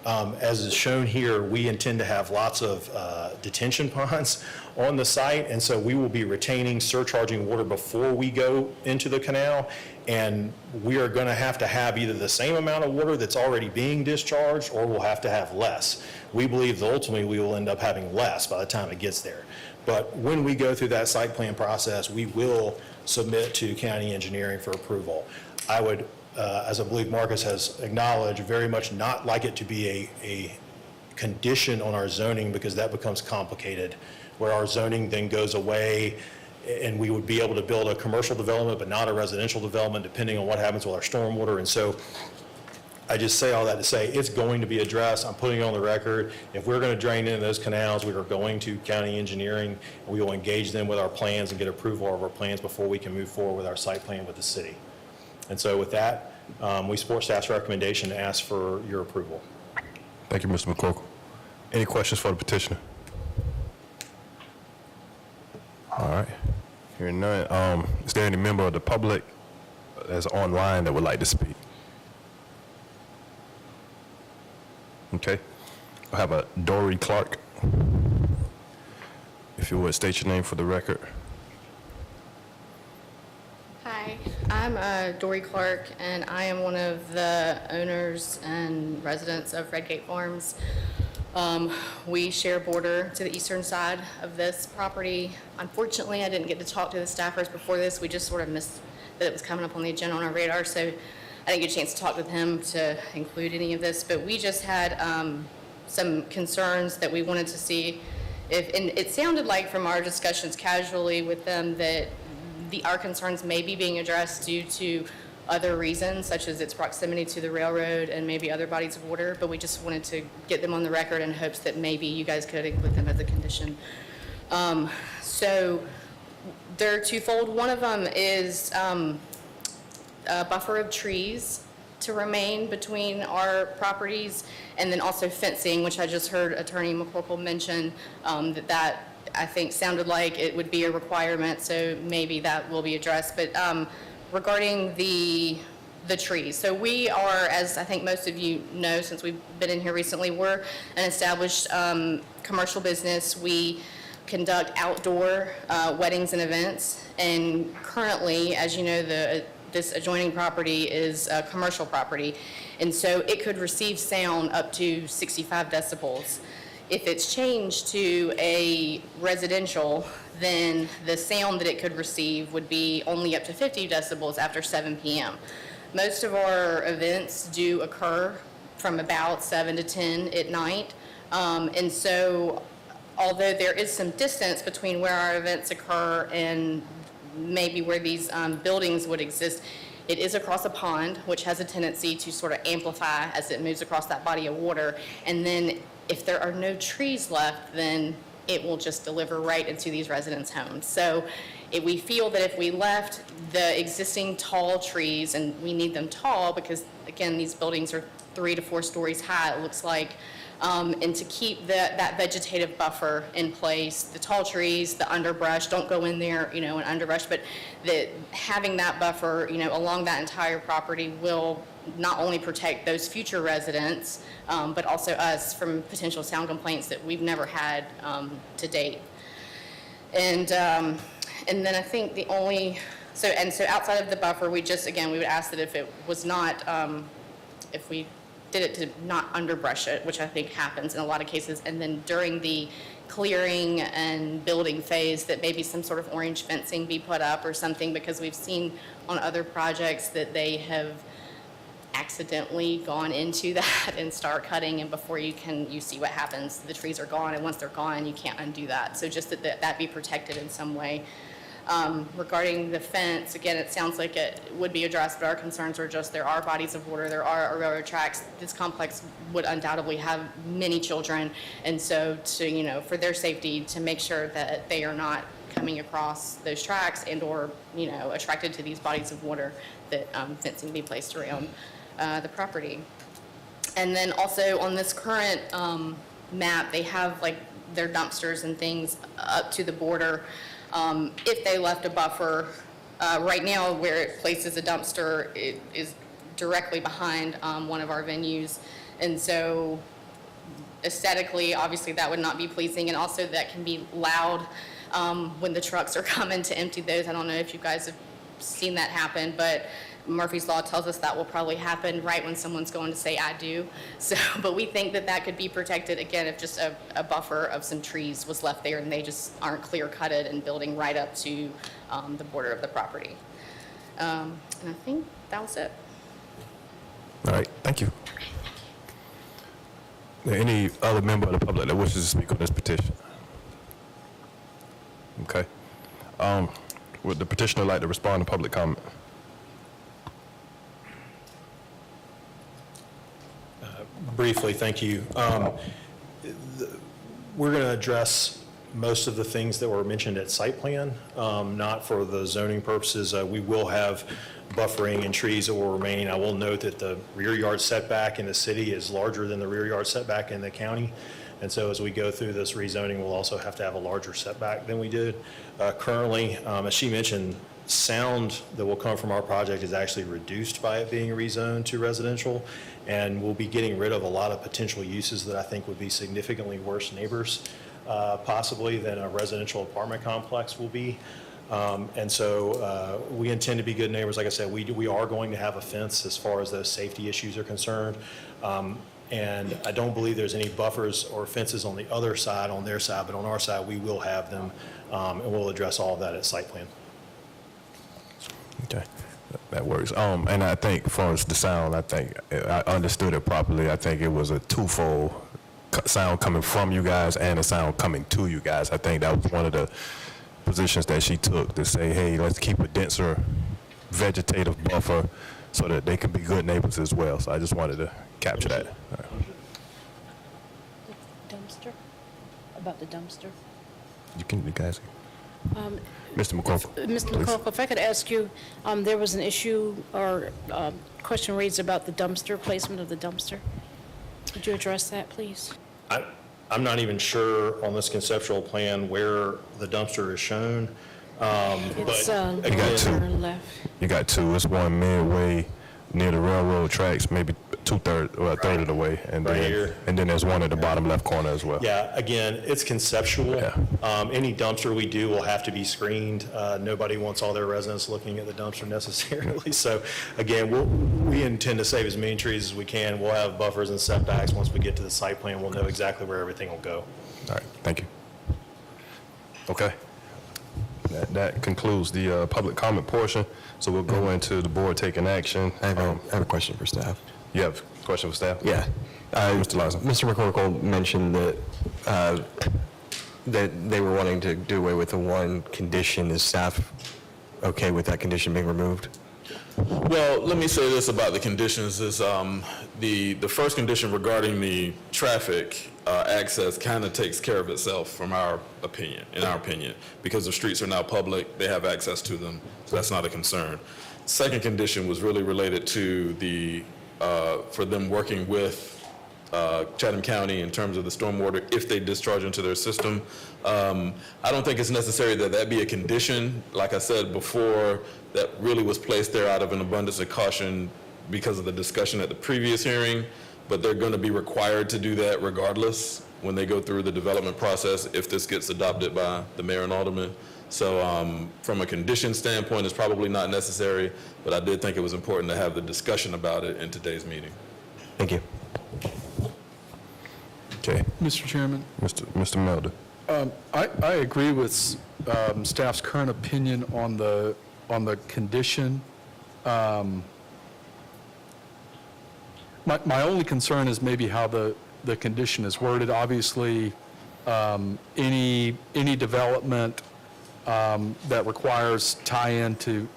As is shown here, we intend to have lots of detention ponds on the site, and so we will be retaining, surcharging water before we go into the canal, and we are going to have either the same amount of water that's already being discharged, or we'll have to have less. We believe that ultimately we will end up having less by the time it gets there. But when we go through that site plan process, we will submit to county engineering for approval. I would, as I believe Marcus has acknowledged, very much not like it to be a condition on our zoning, because that becomes complicated, where our zoning then goes away and we would be able to build a commercial development but not a residential development, depending on what happens with our stormwater. And so I just say all that to say it's going to be addressed. I'm putting it on the record. If we're going to drain into those canals, we are going to county engineering. We will engage them with our plans and get approval of our plans before we can move forward with our site plan with the city. And so with that, we support staff's recommendation to ask for your approval. Thank you, Mr. McCorkle. Any questions for the petitioner? All right. Hearing none, is there any member of the public that's online that would like to speak? Okay. I have a Dory Clark. If you would state your name for the record. Hi, I'm Dory Clark, and I am one of the owners and residents of Redgate Farms. We share border to the eastern side of this property. Unfortunately, I didn't get to talk to the staffers before this. We just sort of missed that it was coming up on the agenda on our radar, so I didn't get a chance to talk with him to include any of this. But we just had some concerns that we wanted to see if, and it sounded like from our discussions casually with them that our concerns may be being addressed due to other reasons, such as its proximity to the railroad and maybe other bodies of water, but we just wanted to get them on the record in hopes that maybe you guys could include them as a condition. So they're twofold. One of them is a buffer of trees to remain between our properties, and then also fencing, which I just heard Attorney McCorkle mention, that I think sounded like it would be a requirement, so maybe that will be addressed. But regarding the trees, so we are, as I think most of you know since we've been in here recently, we're an established commercial business. We conduct outdoor weddings and events, and currently, as you know, this adjoining property is a commercial property, and so it could receive sound up to 65 decibels. If it's changed to a residential, then the sound that it could receive would be only up to 50 decibels after 7 p.m. Most of our events do occur from about 7 to 10 at night, and so although there is some distance between where our events occur and maybe where these buildings would exist, it is across a pond, which has a tendency to sort of amplify as it moves across that body of water. And then if there are no trees left, then it will just deliver right into these residents' homes. So we feel that if we left the existing tall trees, and we need them tall because, again, these buildings are 3 to 4 stories high, it looks like, and to keep that vegetative buffer in place, the tall trees, the underbrush, don't go in there, an underbrush, but having that buffer, along that entire property will not only protect those future residents, but also us from potential sound complaints that we've never had to date. And then I think the only, so outside of the buffer, we would ask that if it was not, if we did it to not underbrush it, which I think happens in a lot of cases, and then during the clearing and building phase, that maybe some sort of orange fencing be put up or something, because we've seen on other projects that they have accidentally gone into that and start cutting, and before you see what happens, the trees are gone, and once they're gone, you can't undo that. So just that be protected in some way. Regarding the fence, again, it sounds like it would be addressed, but our concerns are just there are bodies of water, there are railroad tracks. This complex would undoubtedly have many children, and so for their safety, to make sure that they are not coming across those tracks and or attracted to these bodies of water, that fencing be placed around the property. And then also on this current map, they have like their dumpsters and things up to the border. If they left a buffer, right now where it places a dumpster, it is directly behind one of our venues. And so aesthetically, obviously that would not be pleasing, and also that can be loud when the trucks are coming to empty those. I don't know if you guys have seen that happen, but Murphy's Law tells us that will probably happen right when someone's going to say, I do. So, but we think that could be protected, again, if just a buffer of some trees was left there and they just aren't clear-cutted and building right up to the border of the property. And I think that was it. All right, thank you. Any other member of the public that wishes to speak on this petition? Okay. Would the petitioner like to respond to public comment? Briefly, thank you. We're going to address most of the things that were mentioned at site plan, not for the zoning purposes. We will have buffering and trees that will remain. I will note that the rear yard setback in the city is larger than the rear yard setback in the county. And so as we go through this rezoning, we'll also have to have a larger setback than we did currently. As she mentioned, sound that will come from our project is actually reduced by it being rezoned to residential, and we'll be getting rid of a lot of potential uses that I think would be significantly worse neighbors possibly than a residential apartment complex will be. And so we intend to be good neighbors. Like I said, we are going to have a fence as far as those safety issues are concerned. And I don't believe there's any buffers or fences on the other side, on their side, but on our side, we will have them, and we'll address all of that at site plan. Okay, that works. And I think as far as the sound, I think I understood it properly. I think it was a twofold sound coming from you guys and a sound coming to you guys. I think that was one of the positions that she took, to say, hey, let's keep a denser vegetative buffer so that they can be good neighbors as well. So I just wanted to capture that. All right. Dumpster? About the dumpster? You guys. Mr. McCorkle. Mr. please. McCorkle, if I could ask you, there was an issue or question raised about the dumpster, placement of the dumpster. Would you address that, please? I'm not even sure on this conceptual plan where the dumpster is shown. It's but You got two. lower left. You got two. It's one midway near the railroad tracks, maybe a third of the way, and Right then here. and then there's one at the bottom left corner as well. Yeah, again, it's conceptual. Yeah. Any dumpster we do will have to be screened. Nobody wants all their residents looking at the dumpster necessarily. So again, we intend to save as many trees as we can. We'll have buffers and setbacks. Once we get to the site plan, we'll know exactly where everything will go. All right, thank you. Okay. That concludes the public comment portion. So we'll go into the board taking action. I have a question for staff. You have a question for staff? Yeah. Mr. Larson. Mr. McCorkle mentioned that that they were wanting to do away with the one condition. Is staff okay with that condition being removed? Well, let me say this about the conditions is the first condition regarding the traffic access kind of takes care of itself from our opinion, in our opinion, because the streets are now public, they have access to them, so that's not a concern. Second condition was really related to the, for them working with Chatham County in terms of the stormwater if they discharge into their system. I don't think it's necessary that that be a condition. Like I said before, that really was placed there out of an abundance of caution because of the discussion at the previous hearing, but they're going to be required to do that regardless when they go through the development process if this gets adopted by the mayor and aldermen. So from a condition standpoint, it's probably not necessary, but I did think it was important to have the discussion about it in today's meeting. Thank you. Okay, Mr. Chairman, Mr. Melder. I agree with staff's current opinion on the condition. My only concern is maybe how the condition is worded. Obviously, any development that requires tie-in to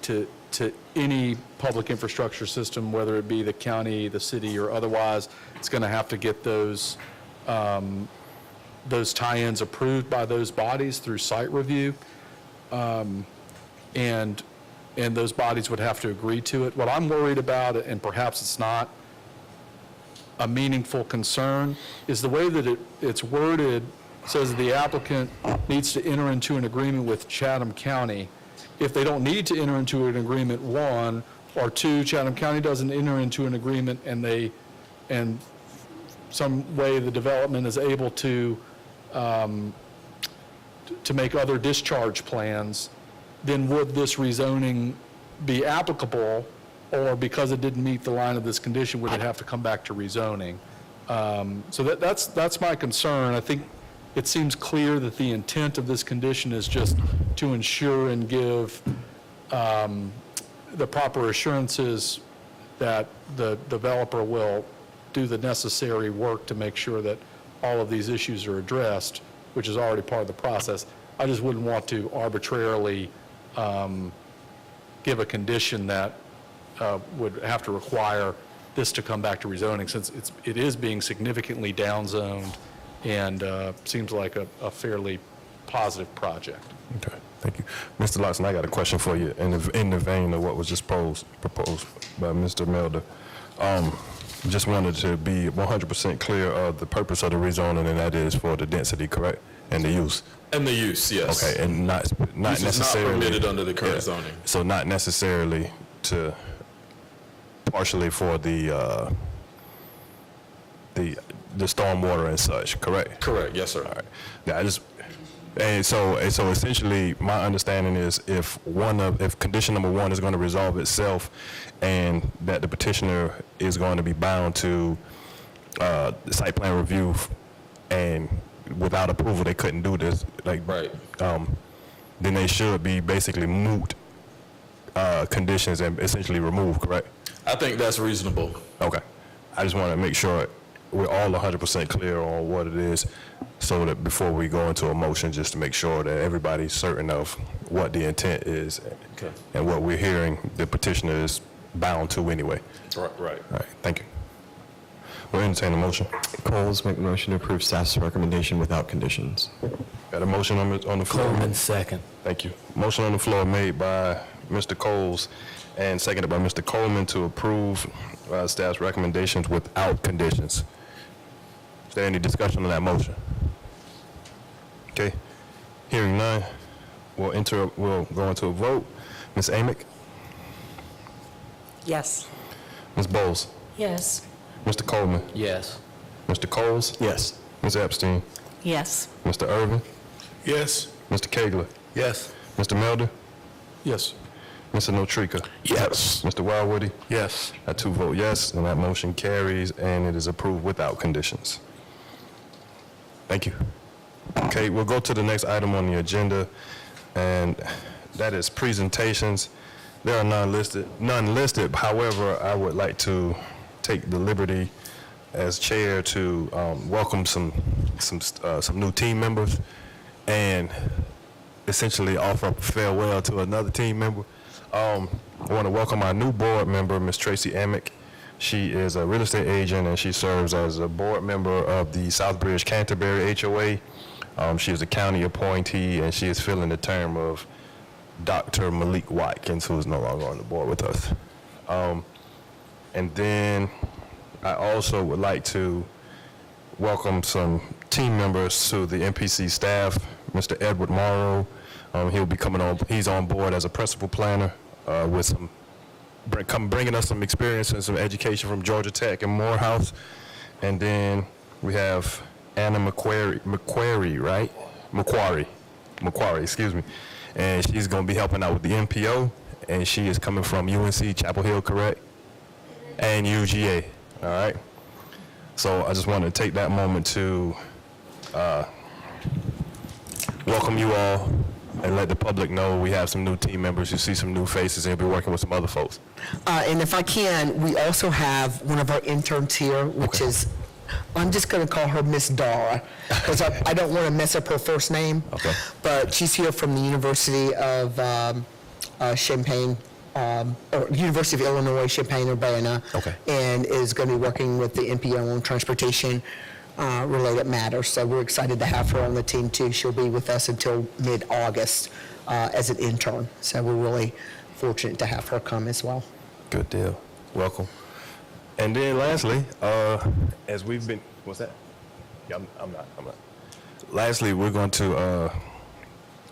any public infrastructure system, whether it be the county, the city, or otherwise, it's going to have to get those tie-ins approved by those bodies through site review, and those bodies would have to agree to it. What I'm worried about, and perhaps it's not a meaningful concern, is the way that it's worded says the applicant needs to enter into an agreement with Chatham County. If they don't need to enter into an agreement, one, or two, Chatham County doesn't enter into an agreement and some way the development is able to make other discharge plans, then would this rezoning be applicable, or because it didn't meet the line of this condition, would it have to come back to rezoning? So that's my concern. I think it seems clear that the intent of this condition is just to ensure and give the proper assurances that the developer will do the necessary work to make sure that all of these issues are addressed, which is already part of the process. I just wouldn't want to arbitrarily give a condition that would have to require this to come back to rezoning, since it is being significantly downzoned and seems like a fairly positive project. Okay, thank you. Mr. Lawson, I got a question for you in the vein of what was just proposed by Mr. Melder. Just wanted to be 100% clear of the purpose of the rezoning, and that is for the density, correct? And the use? And the use, yes. Okay, and not Use is necessarily... not permitted under the current zoning. So not necessarily to, partially for the stormwater and such, correct? Correct, yes, sir. All right. Yeah, and so essentially, my understanding is if condition number one is going to resolve itself, and that the petitioner is going to be bound to the site plan review, and without approval they couldn't do this, like, Right. then they should be basically moot conditions and essentially removed, correct? I think that's reasonable. Okay. I just want to make sure we're all 100% clear on what it is, so that before we go into a motion, just to make sure that everybody's certain of what the intent is. Okay. And what we're hearing the petitioner is bound to anyway. Right. All right, thank you. We'll entertain a motion. Coles, make the motion to approve staff's recommendation without conditions. Got a motion on the floor? Coleman, second. Thank you. Motion on the floor made by Mr. Coles and seconded by Mr. Coleman to approve staff's recommendations without conditions. Is there any discussion on that motion? Okay. Hearing none, we'll go into a vote. Ms. Amick? Yes. Ms. Bowles? Yes. Mr. Coleman? Yes. Mr. Coles? Yes. Ms. Epstein? Yes. Mr. Irvin? Yes. Mr. Kegler? Yes. Mr. Melder? Yes. Mr. Notrika? Yes. Mr. Wildwoody? Yes. I two vote yes, and that motion carries, and it is approved without conditions. Thank you. Okay, we'll go to the next item on the agenda, and that is presentations. There are none listed. However, I would like to take the liberty as chair to welcome some new team members, and essentially offer up a farewell to another team member. I want to welcome our new board member, Ms. Tracy Amick. She is a real estate agent, and she serves as a board member of the Southbridge Canterbury HOA. She is a county appointee, and she is filling the term of Dr. Malik Watkins, who is no longer on the board with us. And then I also would like to welcome some team members to the MPC staff. Mr. Edward Morrow, he'll be coming on. He's on board as a principal planner with some bringing us some experience and some education from Georgia Tech and Morehouse. And then we have Anna Macquarie, excuse me. And she's going to be helping out with the MPO, and she is coming from UNC Chapel Hill, correct? And UGA, all right? So I just wanted to take that moment to welcome you all and let the public know we have some new team members. You see some new faces, and we'll be working with some other folks. And if I can, we also have one of our interns here, which is, I'm just going to call her Miss Dara, because I don't want to mess up her first name. Okay. But she's here from the University of Champaign, or University of Illinois, Champaign-Urbana. Okay. And is going to be working with the NPO on transportation related matters. So we're excited to have her on the team too. She'll be with us until mid-August as an intern. So we're really fortunate to have her come as well. Good deal. Welcome. And then lastly, as we've been, what's that? Yeah, I'm not. Lastly, we're going to,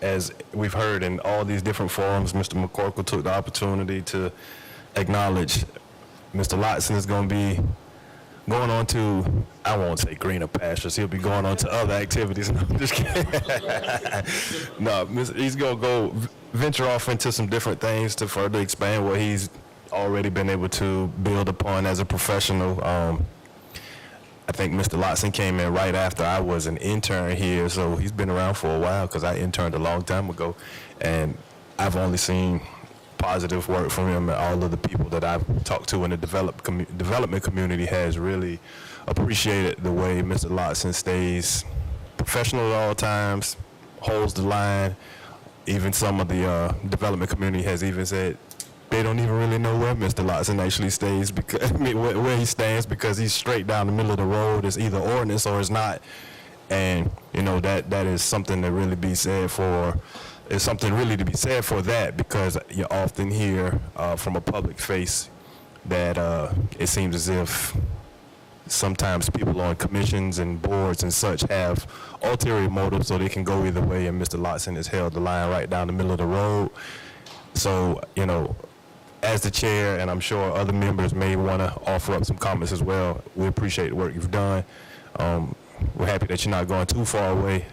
as we've heard in all these different forums, Mr. McCorkle took the opportunity to acknowledge Mr. Lotson is going to be going on to, I won't say greener pastures, he'll be going on to other activities. No, I'm just kidding. No, he's going to go venture off into some different things to further expand what he's already been able to build upon as a professional. I think Mr. Lotson came in right after I was an intern here, so he's been around for a while because I interned a long time ago, and I've only seen positive work from him, and all of the people that I've talked to in the development community has really appreciated the way Mr. Lotson stays professional at all times, holds the line. Even some of the development community has even said they don't even really know where Mr. Lotson actually stays, because where he stands, because he's straight down the middle of the road. It's either ordinance or it's not. And you know, that is something to really be said for. It's something really to be said for that, because you often hear from a public face that it seems as if sometimes people on commissions and boards and such have ulterior motives, so they can go either way, and Mr. Lotson has held the line right down the middle of the road. So, you know, as the chair, and I'm sure other members may want to offer up some comments as well, we appreciate the work you've done. We're happy that you're not going too far away.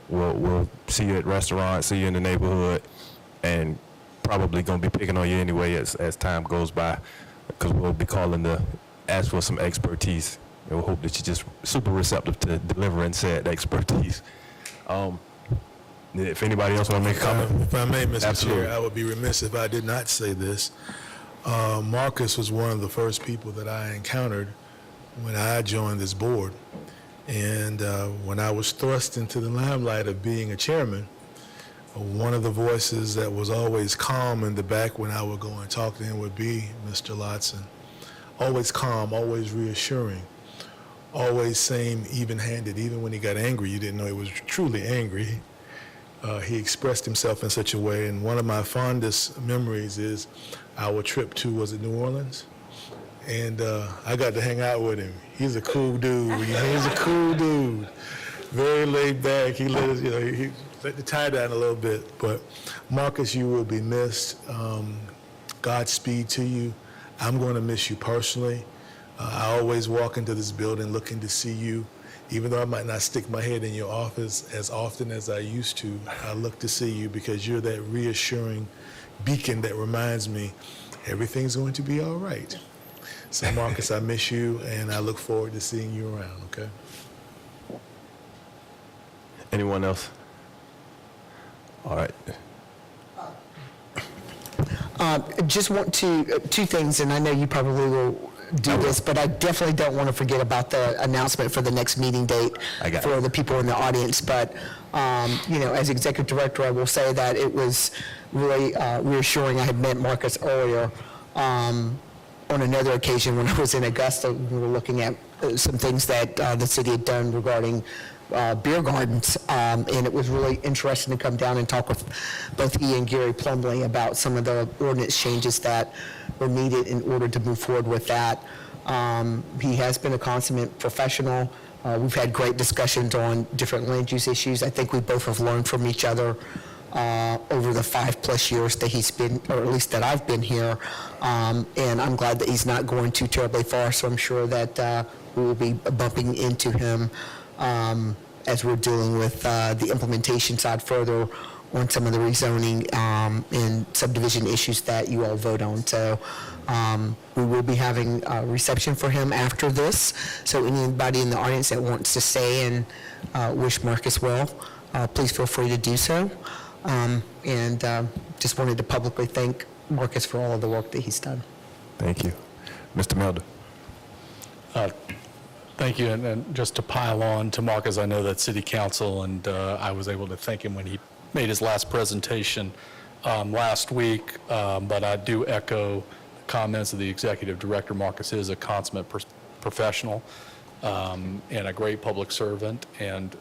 We'll see you at restaurants, see you in the neighborhood, and probably going to be picking on you anyway as time goes by, because we'll be calling to ask for some expertise. And we'll hope that you're just super receptive to delivering said expertise. If anybody else want to make a comment? If I may, Mr. Absolutely. Chair, I would be remiss if I did not say this. Marcus was one of the first people that I encountered when I joined this board. And when I was thrust into the limelight of being a chairman, one of the voices that was always calm in the back when I would go and talk to him would be Mr. Lotson. Always calm, always reassuring, always same even-handed. Even when he got angry, you didn't know he was truly angry. He expressed himself in such a way, and one of my fondest memories is our trip to, was it New Orleans? And I got to hang out with him. He's a cool dude. He's a cool dude. Very laid back. He let he let the tie down a little bit. But Marcus, you will be missed. Godspeed to you. I'm going to miss you personally. I always walk into this building looking to see you. Even though I might not stick my head in your office as often as I used to, I look to see you because you're that reassuring beacon that reminds me everything's going to be all right. So Marcus, I miss you, and I look forward to seeing you around, okay? Anyone else? All right. Just want to, two things, and I know you probably will do this, but I definitely don't want to forget about the announcement for the next meeting date I got it. for the people in the audience. But, as executive director, I will say that it was really reassuring. I had met Marcus earlier on another occasion when I was in Augusta. We were looking at some things that the city had done regarding beer gardens, and it was really interesting to come down and talk with both he and Gary Plumley about some of the ordinance changes that were needed in order to move forward with that. He has been a consummate professional. We've had great discussions on different land use issues. I think we both have learned from each other over the 5+ years that he's been, or at least that I've been here. And I'm glad that he's not going too terribly far, so I'm sure that we will be bumping into him as we're dealing with the implementation side further on some of the rezoning and subdivision issues that you all vote on. So we will be having a reception for him after this. So anybody in the audience that wants to stay and wish Marcus well, please feel free to do so. And just wanted to publicly thank Marcus for all of the work that he's done. Thank you. Mr. Melder. Thank you, and just to pile on to Marcus, I know that City Council, and I was able to thank him when he made his last presentation last week, but I do echo the comments of the Executive Director. Marcus is a consummate professional and a great public servant, and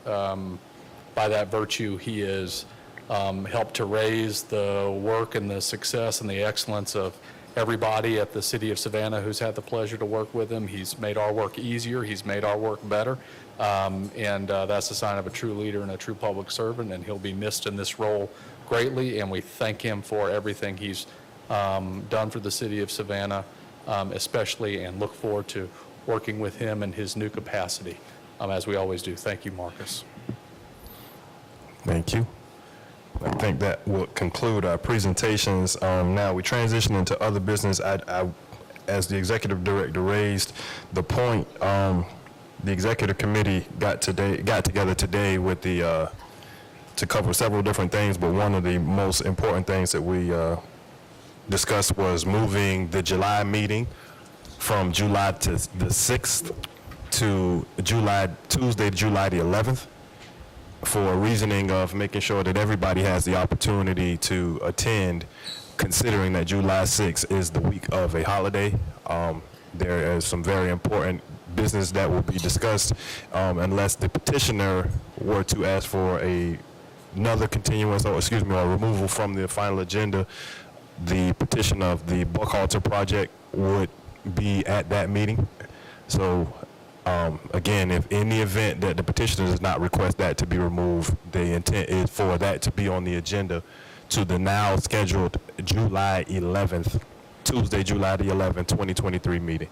by that virtue, he has helped to raise the work and the success and the excellence of everybody at the City of Savannah who's had the pleasure to work with him. He's made our work easier. He's made our work better. And that's a sign of a true leader and a true public servant, and he'll be missed in this role greatly. And we thank him for everything he's done for the City of Savannah, especially, and look forward to working with him in his new capacity, as we always do. Thank you, Marcus. Thank you. I think that will conclude our presentations. Now we transition into other business. I, as the executive director raised the point, the executive committee got together today with the to cover several different things, but one of the most important things that we discussed was moving the July meeting from July to the 6th to Tuesday, July the 11th. For a reasoning of making sure that everybody has the opportunity to attend, considering that July 6th is the week of a holiday. There is some very important business that will be discussed unless the petitioner were to ask for another continuance, or excuse me, or removal from the final agenda. The petition of the Buckhalter project would be at that meeting. So again, if in the event that the petitioner does not request that to be removed, the intent is for that to be on the agenda to the now scheduled July 11th, Tuesday, July the 11th, 2023 meeting.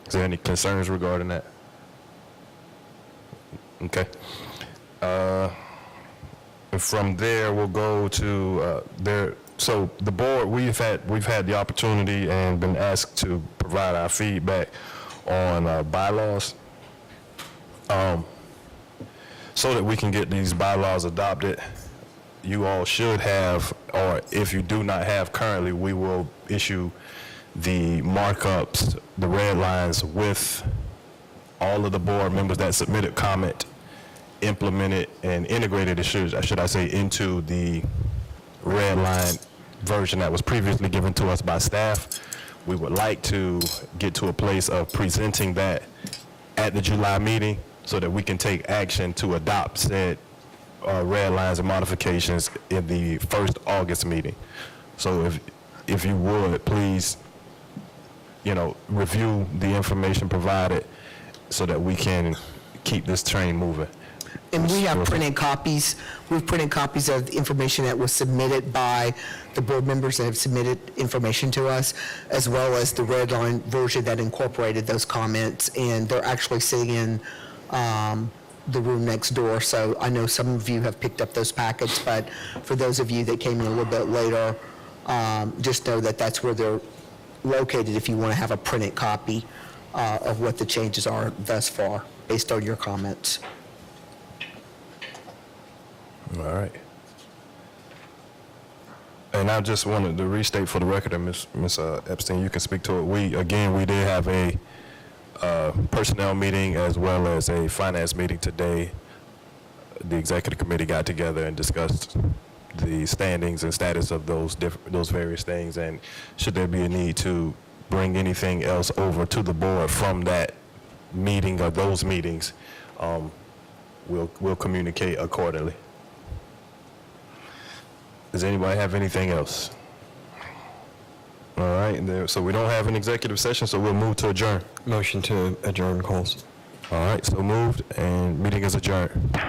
Is there any concerns regarding that? Okay. And from there, we'll go to So the board, we've had the opportunity and been asked to provide our feedback on bylaws, so that we can get these bylaws adopted. You all should have, or if you do not have currently, we will issue the markups, the red lines, with all of the board members that submitted comment implemented and integrated, should I say, into the red line version that was previously given to us by staff. We would like to get to a place of presenting that at the July meeting so that we can take action to adopt said red lines and modifications in the first August meeting. So if you would, please, review the information provided so that we can keep this train moving. And we have printed copies. We've printed copies of the information that was submitted by the board members that have submitted information to us, as well as the red line version that incorporated those comments. And they're actually sitting in the room next door. So I know some of you have picked up those packets, but for those of you that came in a little bit later, just know that that's where they're located if you want to have a printed copy of what the changes are thus far, based on your comments. All right. And I just wanted to restate for the record, and Ms. Epstein, you can speak to it. We did have a personnel meeting as well as a finance meeting today. The executive committee got together and discussed the standings and status of those various things, and should there be a need to bring anything else over to the board from that meeting or those meetings, we'll communicate accordingly. Does anybody have anything else? All right, so we don't have an executive session, so we'll move to adjourn. Motion to adjourn calls. All right, so moved, and meeting is adjourned.